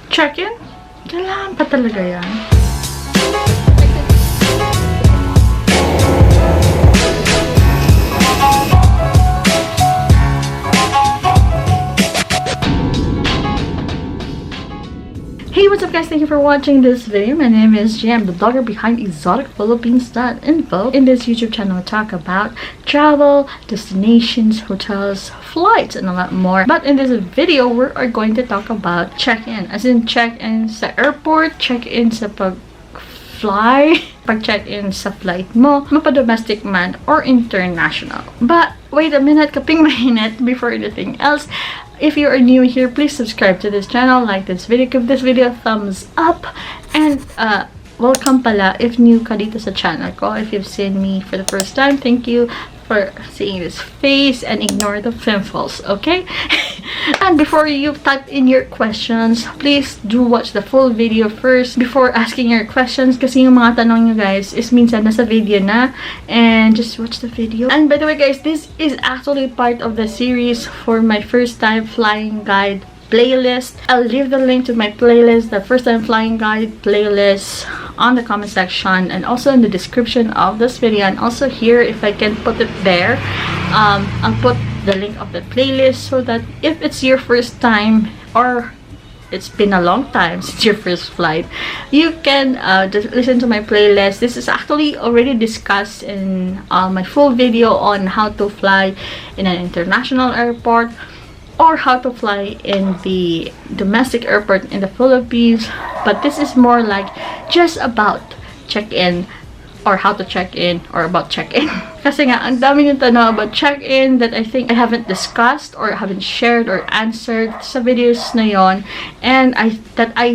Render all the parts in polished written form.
check-in? Kailangan pa talaga yan. Hey, what's up guys? Thank you for watching this video. My name is Jam, the blogger behind exoticphilippines.info. In this YouTube channel, I talk about travel, destinations, hotels, flights, and a lot more. But in this video, we are going to talk about check-in. As in check-in sa airport, check-in sa pag-fly, pag-check-in sa flight mo, mapa-domestic man or international. But wait a minute, kaping mainit before anything else. If you are new here, please subscribe to this channel, like this video, give this video a thumbs up, and welcome pala if new ka dito sa channel ko. If you've seen me for the first time, thank you for seeing this face and ignore the pimples, okay? And before you type in your questions, please do watch the full video first before asking your questions kasi yung mga tanong nyo guys is minsan nasa video na, and just watch the video. And by the way guys, this is actually part of the series for my first time flying guide playlist. I'll leave the link to my playlist, the first time flying guide playlist, on the comment section and also in the description of this video, and also here if I can put it there. I'll put the link of the playlist so that if it's your first time or it's been a long time since your first flight, you can just listen to my playlist. This is actually already discussed in my full video on how to fly in an international airport or how to fly in the domestic airport in the Philippines. But this is more like just about check-in or how to check-in or about check-in. Kasi nga, ang dami yung tanong about check-in that I think I haven't discussed or haven't shared or answered sa videos na yon. And I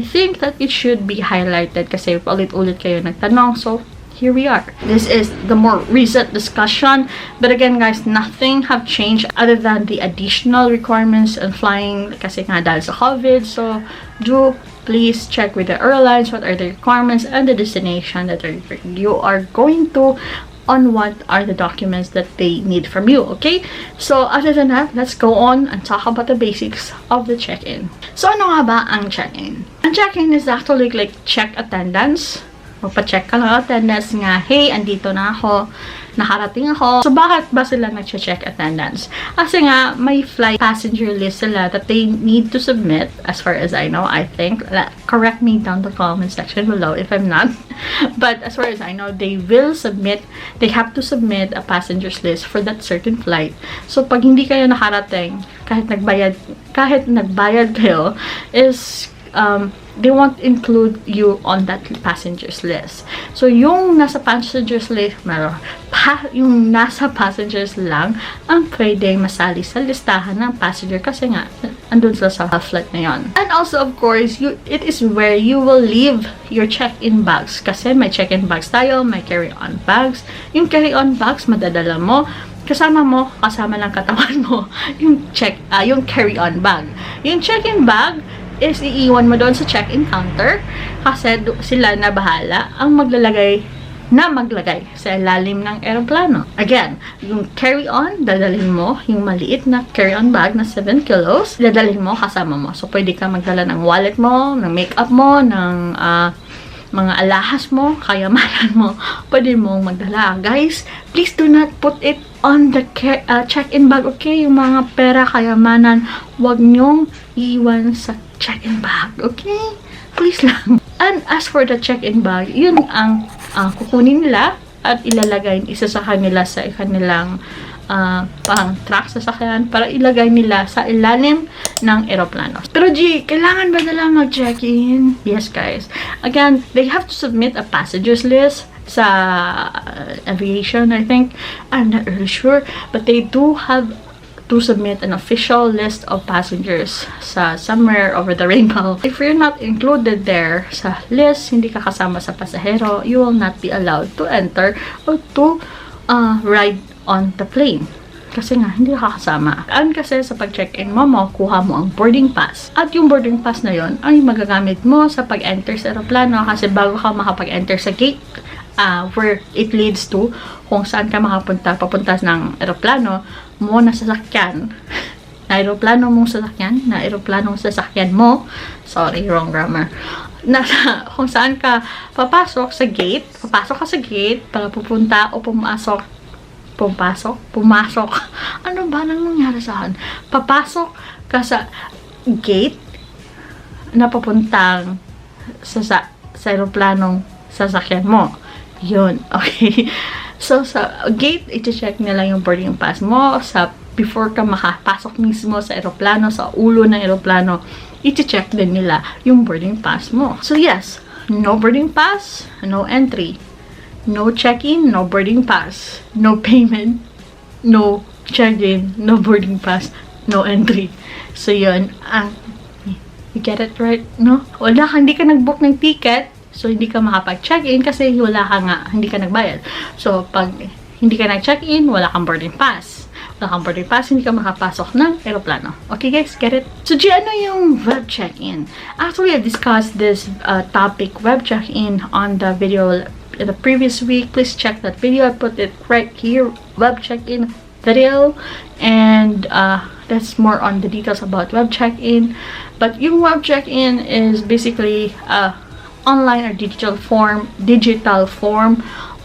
think that it should be highlighted kasi ulit-ulit kayo nagtanong. So, here we are. This is the more recent discussion, but again guys, nothing have changed other than the additional requirements on flying kasi nga dahil sa COVID. So do please check with the airlines what are the requirements and the destination that you are going to, on what are the documents that they need from you, okay? So other than that, let's go on and talk about the basics of the check-in. So ano nga ba ang check-in? Ang check-in is actually like check attendance. Magpa-check ka lang attendance nga, hey, andito na ako, nakarating ako. So, bakit ba sila nag-check attendance? Kasi nga, may flight passenger list sila that they need to submit, as far as I know, I think. Correct me down the comment section below if I'm not. But as far as I know, they have to submit a passenger's list for that certain flight. So, pag hindi kayo nakarating, kahit nagbayad kayo, is they won't include you on that passenger's list. So, yung nasa passenger's list, yung nasa passengers lang ang pwede masali sa listahan ng passenger kasi nga, andun sila sa flight na yon. And also, of course, it is where you will leave your check-in bags kasi may check-in bags tayo, may carry-on bags. Yung carry-on bags, madadala mo, kasama lang katawan mo, yung carry-on bag. Yung check-in bag, is iiwan mo doon sa check-in counter kasi sila na bahala ang maglagay sa ilalim ng aeroplano. Again, yung carry-on, dadalhin mo yung maliit na carry-on bag na 7 kilos, dadalhin mo kasama mo. So, pwede ka magdala ng wallet mo, ng makeup mo, ng mga alahas mo, kayamanan mo, pwede mong magdala. Guys, please do not put it on the check-in bag, okay? Yung mga pera, kayamanan, wag nyong iwan sa check-in bag, okay? Please lang. And as for the check-in bag, yun ang kukunin nila at ilalagay isa sa kanila sa kanilang pang-track sa sakyan para ilagay nila sa ilalim ng aeroplano. Pero kailangan ba nila mag-check-in? Yes, guys. Again, they have to submit a passenger's list sa aviation, I think. I'm not really sure. But they do have to submit an official list of passengers sa somewhere over the rainbow. If you're not included there sa list, hindi ka kasama sa pasahero, you will not be allowed to enter or to ride on the plane. Kasi nga, hindi ka kasama. And kasi sa pag-check-in mo, makukuha mo ang boarding pass. At yung boarding pass na yon ay magagamit mo sa pag-enter sa aeroplano kasi bago ka makapag-enter sa gate, where it leads to kung saan ka makapunta, papunta ng aeroplano mo na sasakyan, na aeroplanong sasakyan mo, Sorry, wrong grammar. Kung saan ka papasok sa gate, papasok ka sa gate para pupunta o pumasok. Pumasok. Ano ba nang nangyari sa akin? Papasok ka sa gate na papuntang sa aeroplanong sasakyan mo. Yun. Okay. So, sa gate, i-check nila yung boarding pass mo. Before ka makapasok mismo sa aeroplano, sa ulo ng aeroplano, i-check din nila yung boarding pass mo. So, yes, no boarding pass, no entry. No check-in, no boarding pass. No payment, no check-in, no boarding pass, no entry. So, yun. You get it right, no? Hindi ka nag-book ng ticket, so hindi ka makapag-check-in kasi hindi ka nagbayad. So, pag hindi ka nag-check-in, wala kang boarding pass. Hindi ka makapasok ng aeroplano. Okay guys, get it? So, ano yung web check-in? Actually, I discussed this topic, web check-in, on the video in the previous week. Please check that video. I put it right here, web check-in video. And that's more on the details about web check-in. But yung web check-in is basically online or digital form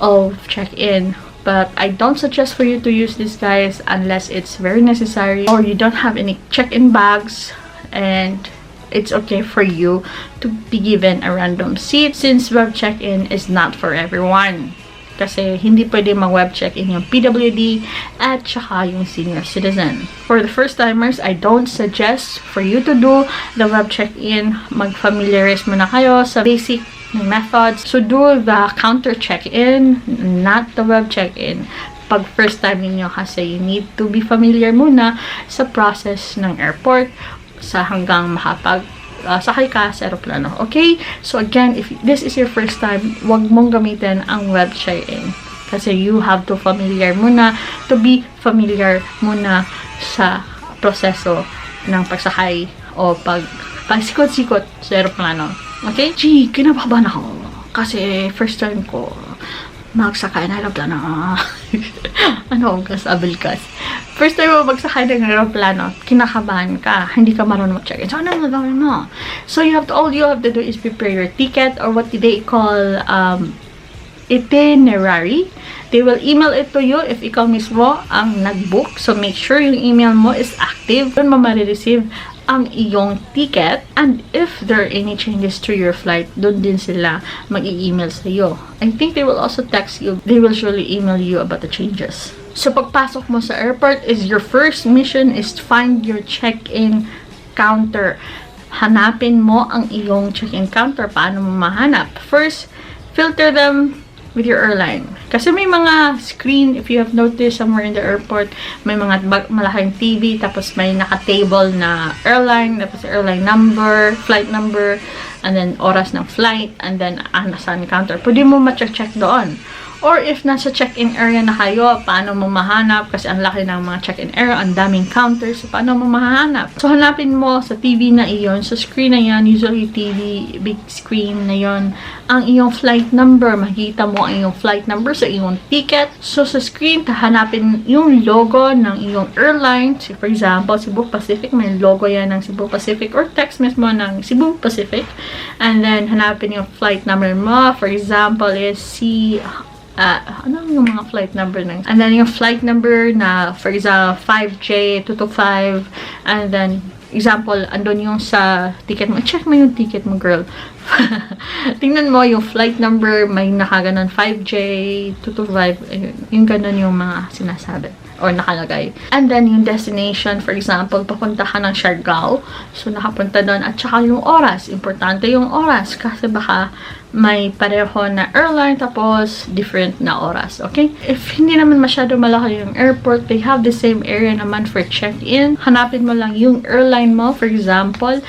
of check-in. But I don't suggest for you to use this, guys, unless it's very necessary or you don't have any check-in bags and it's okay for you to be given a random seat, since web check-in is not for everyone. Kasi hindi pwede mag-web check-in yung PWD at saka yung senior citizen. For the first-timers, I don't suggest for you to do the web check-in. Mag-familiarize muna kayo sa basic methods. So, do the counter check-in, not the web check-in. Pag first time ninyo, kasi you need to be familiar muna sa process ng airport hanggang sakay ka sa aeroplano. Okay? So, again, if this is your first time, wag mong gamitin ang web check-in. Kasi you have to be familiar muna sa proseso ng pagsakay o pagsikot-sikot sa aeroplano. Okay? Gee, kinabahan ako. Kasi first time ko magsakay ng aeroplano. Kasabil kas. First time mo magsakay ng aeroplano, kinakabahan ka. Hindi ka marunong mag-check-in. So, ano gagawin mo? So, all you have to do is prepare your ticket, or what they call itinerary. They will email it to you if ikaw mismo ang nag-book. So, make sure yung email mo is active. Doon mo marireceive ang iyong ticket, and if there are any changes to your flight, doon din sila mag-i-email sa iyo. I think they will also text you. They will surely email you about the changes. So, pagpasok mo sa airport, your first mission is to find your check-in counter. Hanapin mo ang iyong check-in counter. Paano mo mahanap? First, filter them with your airline. Kasi may mga screen, if you have noticed somewhere in the airport, may mga malaking TV, tapos may naka-table na airline, tapos airline number, flight number, and then oras ng flight, and then saan counter. Pwede mo ma-check doon. Or if nasa check-in area na kayo, paano mo mahanap? Kasi ang laki ng mga check-in area, ang daming counters, so paano mo mahanap? So, hanapin mo sa TV na iyon, sa screen na yan, usually TV, big screen na yon, ang iyong flight number. Makikita mo ang iyong flight number sa iyong ticket. So, sa screen, hanapin yung logo ng iyong airline. So, for example, Cebu Pacific, may logo yan ng Cebu Pacific, or text mismo ng Cebu Pacific. And then, hanapin yung flight number mo. For example, is ano yung mga flight number ng, and then yung flight number na, for example, 5J225, and then example, andun yung sa ticket mo. Check mo yung ticket mo, girl. Tingnan mo yung flight number, may nakaganon 5J225, yung ganon yung mga sinasabi or nakalagay. And then yung destination, for example, papunta ka ng Siargao, so nakapunta doon, at saka yung oras. Importante yung oras kasi baka may pareho na airline tapos different na oras. Okay? If hindi naman masyado malaki yung airport, they have the same area naman for check-in. Hanapin mo lang yung airline mo. For example,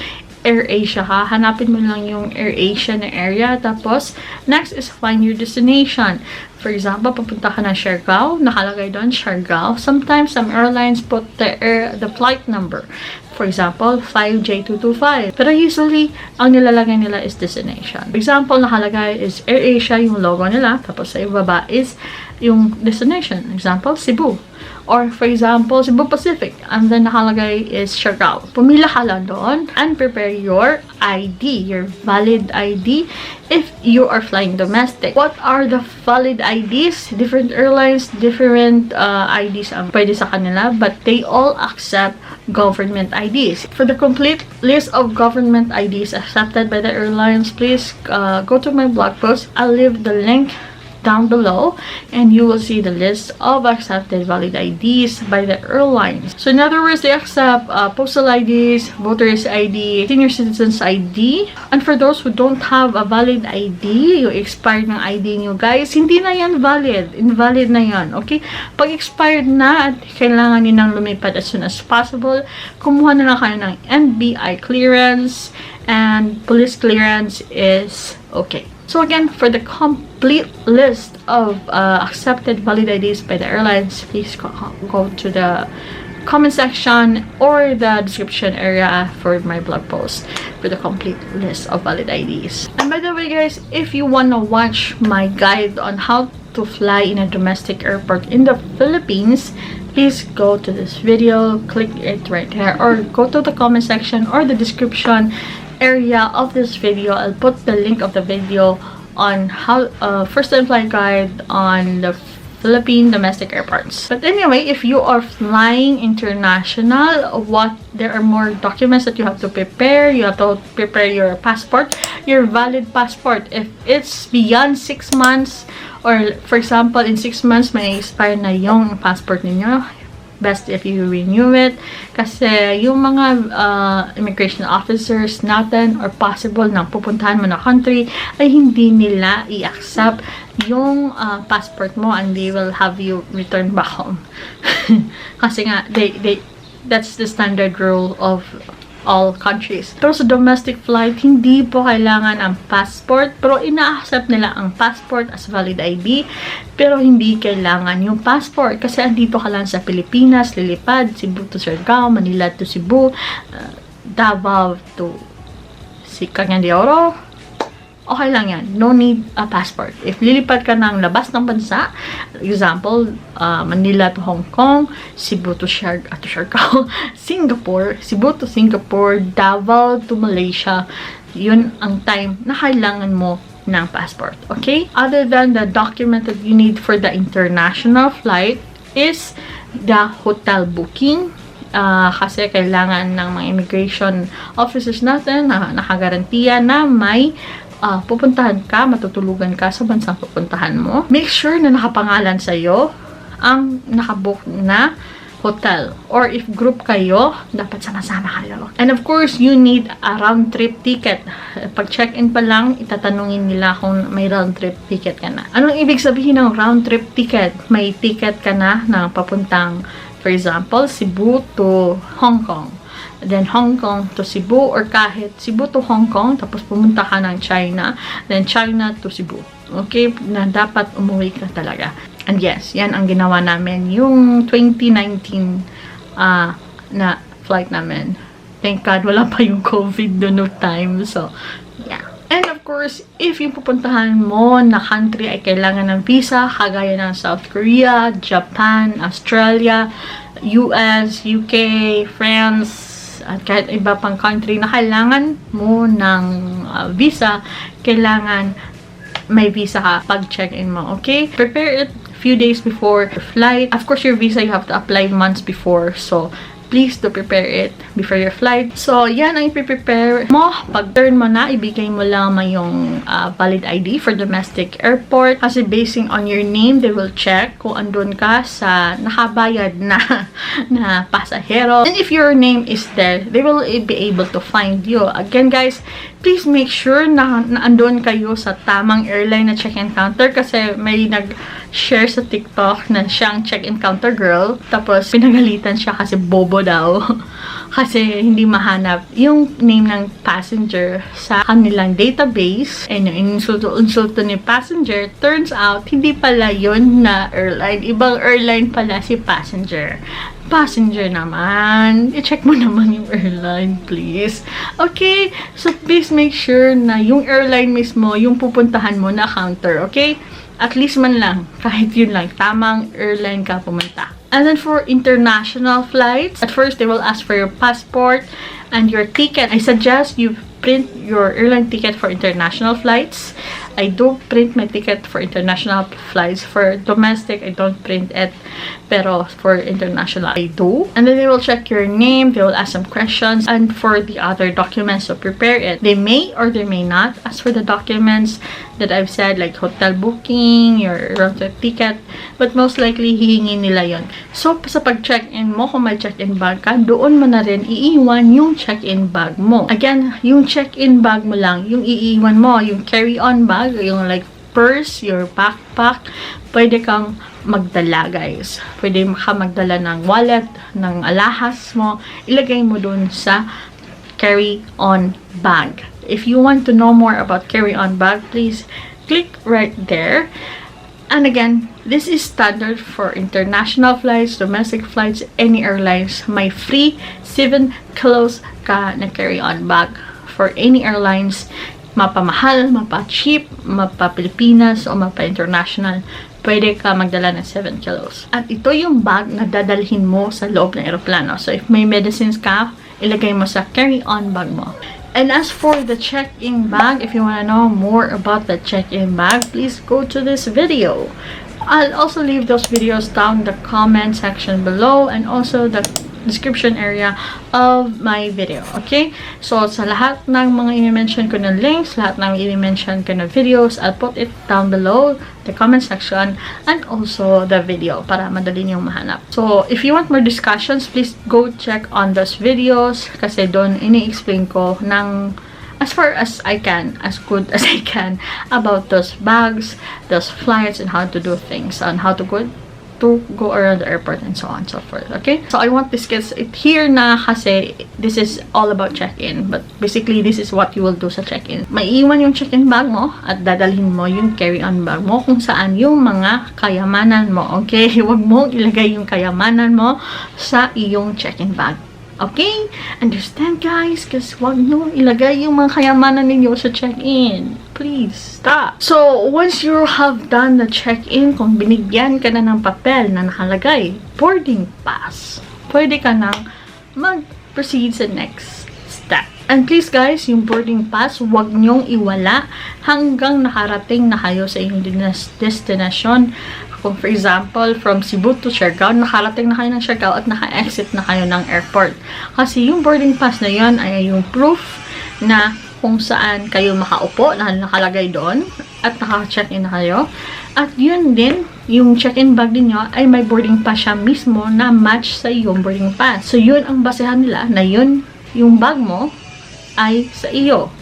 AirAsia ka. Hanapin mo lang yung AirAsia na area. Tapos, next is find your destination. For example, papunta ka ng Siargao, nakalagay doon Siargao. Sometimes, some airlines put the flight number. For example, 5J225. Pero usually, ang nilalagay nila is destination. For example, nakalagay is AirAsia, yung logo nila. Tapos sa ibaba is yung destination. Example, Cebu. Or for example, Cebu Pacific, and then nakalagay is Siargao. Pumila ka lang doon and prepare your ID, your valid ID if you are flying domestic. What are the valid IDs? Different airlines, different IDs ang pwede sa kanila, but they all accept government IDs. For the complete list of government IDs accepted by the airlines, please go to my blog post. I'll leave the link down below and you will see the list of accepted valid IDs by the airlines. So in other words, they accept postal IDs, voters ID, senior citizens ID. And for those who don't have a valid ID, yung expired ng ID nyo guys, hindi na yan valid. Invalid na yan. Okay? Pag expired na at kailangan nyo nang lumipad as soon as possible, kumuha na lang kayo ng NBI clearance and police clearance is okay. So again, for the complete list of accepted valid IDs by the airlines, please go to the comment section or the description area for my blog post for the complete list of valid IDs. And by the way guys, if you wanna watch my guide on how to fly in a domestic airport in the Philippines, please go to this video, click it right here, or go to the comment section or the description area of this video. I'll put the link of the video on how first time flight guide on the Philippine domestic airports. But anyway, if you are flying international, there are more documents that you have to prepare. You have to prepare your passport, your valid passport. If it's beyond 6 months, or for example in 6 months may expire na yung passport ninyo, best if you renew it. Kasi yung mga immigration officers natin or possible na pupuntahan mo na country ay hindi nila i-accept yung passport mo and they will have you return back home. Kasi nga, that's the standard rule of all countries. Pero sa domestic flight, hindi po kailangan ang passport. Pero ina-accept nila ang passport as valid ID. Pero hindi kailangan yung passport. Kasi andito ka lang sa Pilipinas, lilipad, Cebu to Siargao, Manila to Cebu, Davao to Cagayan de Oro. Okay lang yan. No need a passport. If lilipad ka ng labas ng bansa, example, Manila to Hong Kong, Cebu to Siargao, Singapore, Cebu to Singapore, Davao to Malaysia, yun ang time na kailangan mo ng passport. Okay? Other than the document that you need for the international flight is the hotel booking. Kasi kailangan ng mga immigration officers natin na nakagarantiya na may pupuntahan ka, matutulugan ka sa bansang pupuntahan mo. Make sure na nakapangalan sa'yo ang nakabook na hotel. Or if group kayo, dapat sama-sama kayo. And of course, you need a round-trip ticket. Pag check-in pa lang, itatanungin nila kung may round-trip ticket ka na. Anong ibig sabihin ng round-trip ticket? May ticket ka na papuntang, for example, Cebu to Hong Kong. Then Hong Kong to Cebu, or kahit Cebu to Hong Kong, tapos pumunta ka ng China, then China to Cebu. Okay? Na dapat umuwi ka talaga. And yes, yan ang ginawa namin yung 2019 na flight namin. Thank God, wala pa yung COVID no time. So, yeah. And of course, if yung pupuntahan mo na country ay kailangan ng visa, kagaya ng South Korea, Japan, Australia, US, UK, France, at kahit iba pang country na kailangan mo ng visa, kailangan may visa ka pag check-in mo, okay? Prepare it few days before your flight. Of course, your visa, you have to apply months before, so please do prepare it before your flight. So, yan ang i-prepare mo. Pag turn mo na, ibigay mo lang yung valid ID for domestic airport. Kasi basing on your name, they will check kung andun ka sa nakabayad na pasahero. And if your name is there, they will be able to find you. Again, guys, please make sure na andun kayo sa tamang airline na check-in counter kasi may nag-share sa TikTok na siyang check-in counter girl. Tapos, pinagalitan siya kasi bobo daw. Kasi hindi mahanap yung name ng passenger sa kanilang database. And yung insulto ni passenger, turns out, hindi pala yun na airline. Ibang airline pala si passenger. Passenger naman. I-check mo naman yung airline, please. Okay? So, please make sure na yung airline mismo, yung pupuntahan mo na counter. Okay? At least man lang, kahit yun lang, tamang airline ka pumunta. And then for international flights, at first they will ask for your passport and your ticket. I suggest you print your airline ticket for international flights. I do print my ticket for international flights. For domestic, I don't print it. Pero for international, I do. And then they will check your name. They will ask some questions. And for the other documents to prepare it, they may or they may not. As for the documents that I've said, like hotel booking, your round trip ticket, but most likely, hihingi nila yon. So, sa pag-check-in mo, kung may check-in bag ka, doon mo na rin iiwan yung check-in bag mo. Again, yung check-in bag mo lang, yung iiwan mo, yung carry-on bag, yung like purse, your backpack, pwede kang magdala, guys. Pwede ka magdala ng wallet, ng alahas mo, ilagay mo dun sa carry-on bag. If you want to know more about carry-on bag, please click right there. And again, this is standard for international flights, domestic flights, any airlines. May free 7 kilos ka na carry-on bag for any airlines. Mapamahal, mapa-cheap, mapa-Pilipinas, o mapa-international. Pwede ka magdala ng 7 kilos. At ito yung bag na dadalhin mo sa loob ng aeroplano. So, if may medicines ka, ilagay mo sa carry-on bag mo. And as for the check-in bag, if you want to know more about the check-in bag, please go to this video. I'll also leave those videos down in the comment section below and also the description area of my video. Okay? So, sa lahat ng mga i-mention ko na links, lahat ng i-mention ko na videos, I'll put it down below the comment section and also the video para madali niyong mahanap. So, if you want more discussions, please go check on those videos kasi doon ini-explain ko ng as far as I can, as good as I can about those bags, those flights, and how to do things, and how to go around the airport and so on and so forth. Okay? So, I want to discuss it here na kasi this is all about check-in. But basically, this is what you will do sa check-in. Maiiwan yung check-in bag mo at dadalhin mo yung carry-on bag mo kung saan yung mga kayamanan mo. Okay? Huwag mong ilagay yung kayamanan mo sa iyong check-in bag. Okay? Understand, guys? Kasi huwag nyo ilagay yung mga kayamanan ninyo sa check-in. Please, stop. So, once you have done the check-in, kung binigyan ka na ng papel na nakalagay, boarding pass, pwede ka nang mag-proceed sa next step. And please, guys, yung boarding pass, huwag nyong iwala hanggang nakarating na kayo sa inyong destination. Kung for example, from Cebu to Siargao, nakarating na kayo ng Siargao at naka-exit na kayo ng airport. Kasi yung boarding pass na yon ay yung proof na kung saan kayo makaupo na nakalagay doon at naka-check-in na kayo. At yun din, yung check-in bag niyo ay may boarding pass siya mismo na match sa yung boarding pass. So yun ang basehan nila na yun, yung bag mo ay sa iyo.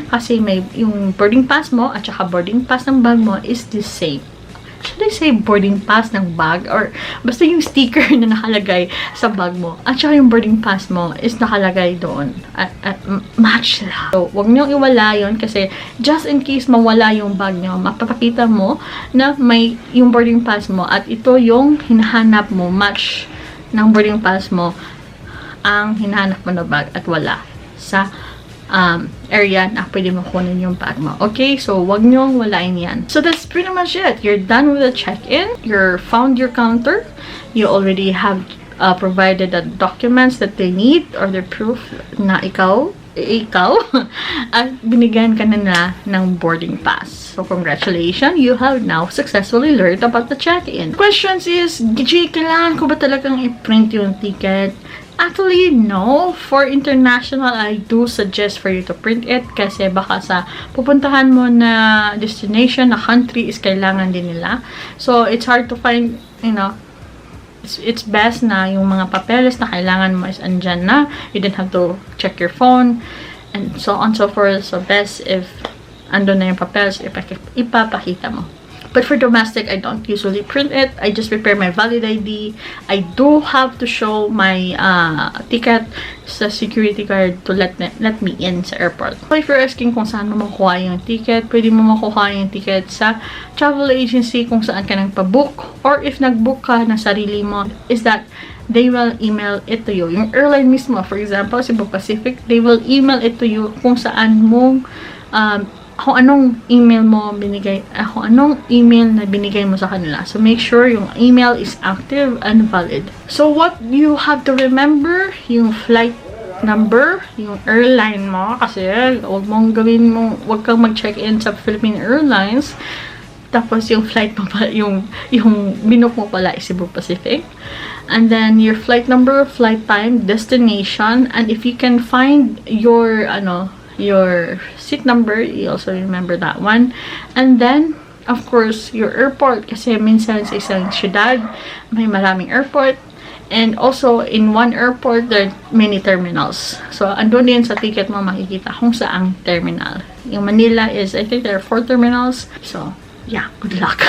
Kasi may yung boarding pass mo at saka boarding pass ng bag mo is the same. Should I say boarding pass ng bag? Or basta yung sticker na nakalagay sa bag mo. At saka yung boarding pass mo is nakalagay doon. At match sila. So, huwag niyong iwala yun kasi just in case mawala yung bag niyo, mapapakita mo na may yung boarding pass mo at ito yung hinahanap mo, match ng boarding pass mo ang hinahanap mo na bag at wala sa area na pwede mo kunin yung bag mo. Okay? So, wag nyong walain yan. So, that's pretty much it. You're done with the check-in. You're found your counter. You already have provided the documents that they need or the proof na ikaw at binigyan ka na ng boarding pass. So, congratulations. You have now successfully learned about the check-in. Questions is, Gigi, kailangan ko ba talagang i-print yung ticket? Actually, no. For international, I do suggest for you to print it kasi baka sa pupuntahan mo na destination, na country is kailangan din nila. So, it's hard to find, you know, it's best na yung mga papeles na kailangan mo is andyan na. You didn't have to check your phone and so on and so forth. So, best if andun na yung papeles, ipapakita mo. But for domestic, I don't usually print it. I just prepare my valid ID. I do have to show my ticket sa security guard to let me in sa airport. So if you're asking kung saan mo makuha yung ticket, pwede mo makuha yung ticket sa travel agency kung saan ka nang pa-book. Or if nag-book ka na sarili mo, is that they will email it to you. Yung airline mismo, for example, Cebu Pacific, they will email it to you kung saan mong kung anong email mo binigay, kung anong email na binigay mo sa kanila. So, make sure yung email is active and valid. So, what you have to remember, yung flight number, yung airline mo, kasi huwag kang mag-check-in sa Philippine Airlines, tapos yung flight mo pala, yung binook mo pala is Cebu Pacific. And then, your flight number, flight time, destination, and if you can find your seat number, you also remember that one. And then, of course, your airport, kasi minsan sa isang syudad, may maraming airport. And also, in one airport, there are many terminals. So, andun din sa ticket mo makikita kung saang terminal. Yung Manila is, I think there are 4 terminals. So, yeah, good luck.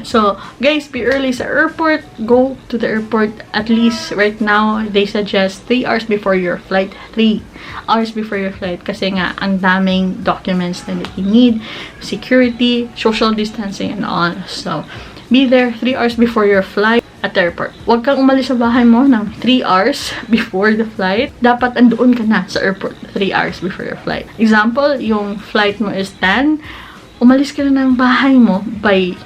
So, guys, be early sa airport. Go to the airport at least right now. They suggest 3 hours before your flight. 3 hours before your flight. Kasi nga, ang daming documents na you need. Security, social distancing, and all. So, be there 3 hours before your flight at the airport. Huwag kang umalis sa bahay mo ng 3 hours before the flight. Dapat andoon ka na sa airport 3 hours before your flight. Example, yung flight mo is 10. Umalis ka na ng bahay mo by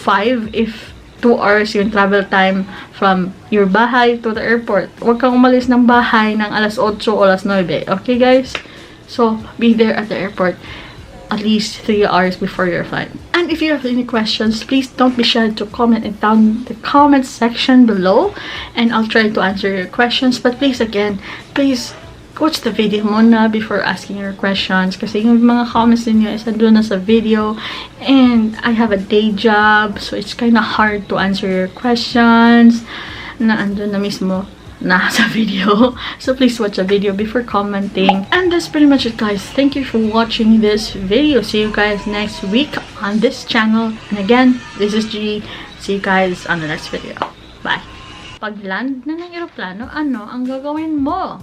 5 if 2 hours yung travel time from your bahay to the airport. Huwag kang umalis ng bahay ng alas 8 o alas 9. Okay, guys? So, be there at the airport at least 3 hours before your flight. And if you have any questions, please don't be shy to comment it down the comment section below, and I'll try to answer your questions. But please watch the video muna before asking your questions, kasi yung mga comments ninyo is doon na sa video, and I have a day job, so it's kind of hard to answer your questions na andun na mismo na sa video. So please watch the video before commenting. And that's pretty much it, guys. Thank you for watching this video. See you guys next week on this channel. And again, this is G. See you guys on the next video. Bye. Pag land na ng eroplano, ano ang gagawin mo?